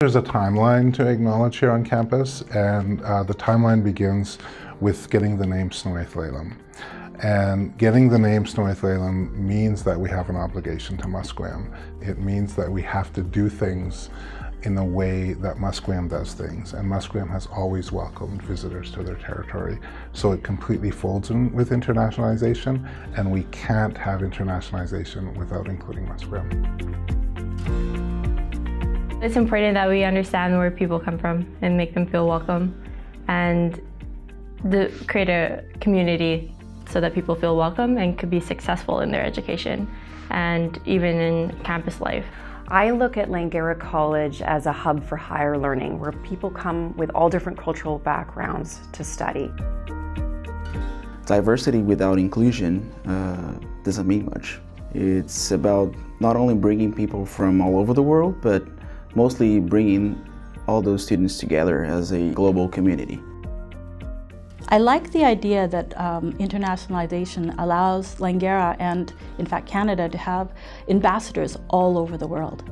There's a timeline to acknowledge here on campus, and the timeline begins with getting the name SCHNEIDER. And getting the name SCHNEIDER means that we have an obligation to Musqueam. It means that we have to do things in the way that Musqueam does things, and Musqueam has always welcomed visitors to their territory. So it completely folds in with internationalization, and we can't have internationalization without including Musqueam. It's important that we understand where people come from and make them feel welcome, and create a community so that people feel welcome and could be successful in their education and even in campus life. I look at Langara College as a hub for higher learning, where people come with all different cultural backgrounds to study. Diversity without inclusion doesn't mean much. It's about not only bringing people from all over the world, but mostly bringing all those students together as a global community. I like the idea that internationalization allows Langara and, in fact, Canada to have ambassadors all over the world.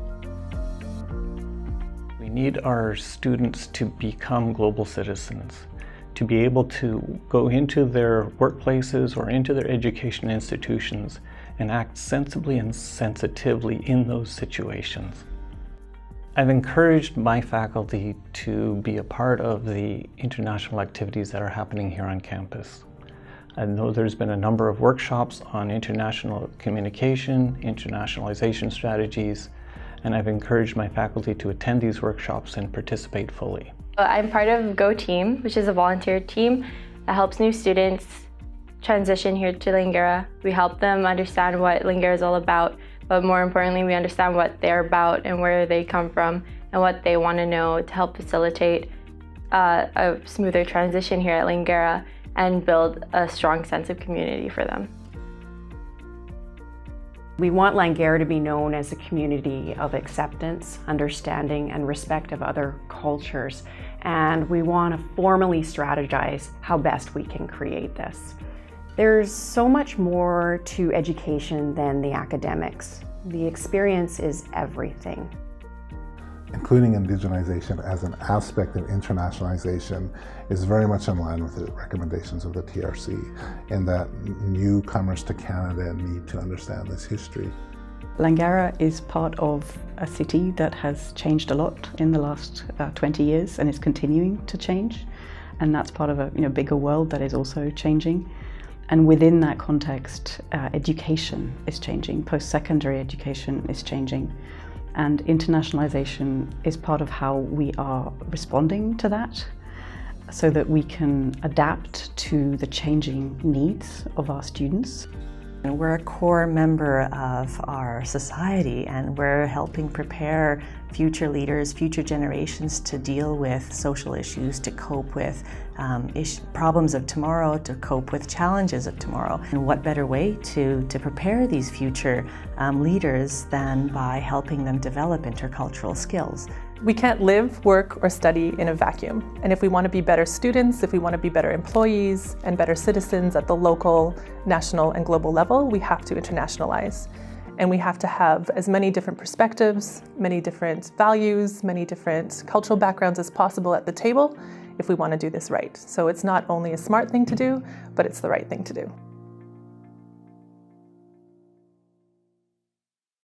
We need our students to become global citizens, to be able to go into their workplaces or into their education institutions and act sensibly and sensitively in those situations. I've encouraged my faculty to be a part of the international activities that are happening here on campus. I know there's been a number of workshops on international communication, internationalization strategies, and I've encouraged my faculty to attend these workshops and participate fully. I'm part of Go Team, which is a volunteer team that helps new students transition here to Langara. We help them understand what Langara is all about, but more importantly, we understand what they're about and where they come from and what they want to know to help facilitate a smoother transition here at Langara and build a strong sense of community for them. We want Langara to be known as a community of acceptance, understanding, and respect of other cultures. And we want to formally strategize how best we can create this. There's so much more to education than the academics. The experience is everything. Including indigenization as an aspect of internationalization is very much in line with the recommendations of the TRC, in that newcomers to Canada need to understand this history. Langara is part of a city that has changed a lot in the last 20 years and is continuing to change, and that's part of a bigger world that is also changing. And within that context, education is changing, post-secondary education is changing, and internationalization is part of how we are responding to that, so that we can adapt to the changing needs of our students. We're a core member of our society, and we're helping prepare future leaders, future generations to deal with social issues, to cope with problems of tomorrow, to cope with challenges of tomorrow. And what better way to prepare these future leaders than by helping them develop intercultural skills. We can't live, work, or study in a vacuum. And if we want to be better students, if we want to be better employees and better citizens at the local, national, and global level, we have to internationalize. And we have to have as many different perspectives, many different values, many different cultural backgrounds as possible at the table if we want to do this right. So it's not only a smart thing to do, but it's the right thing to do.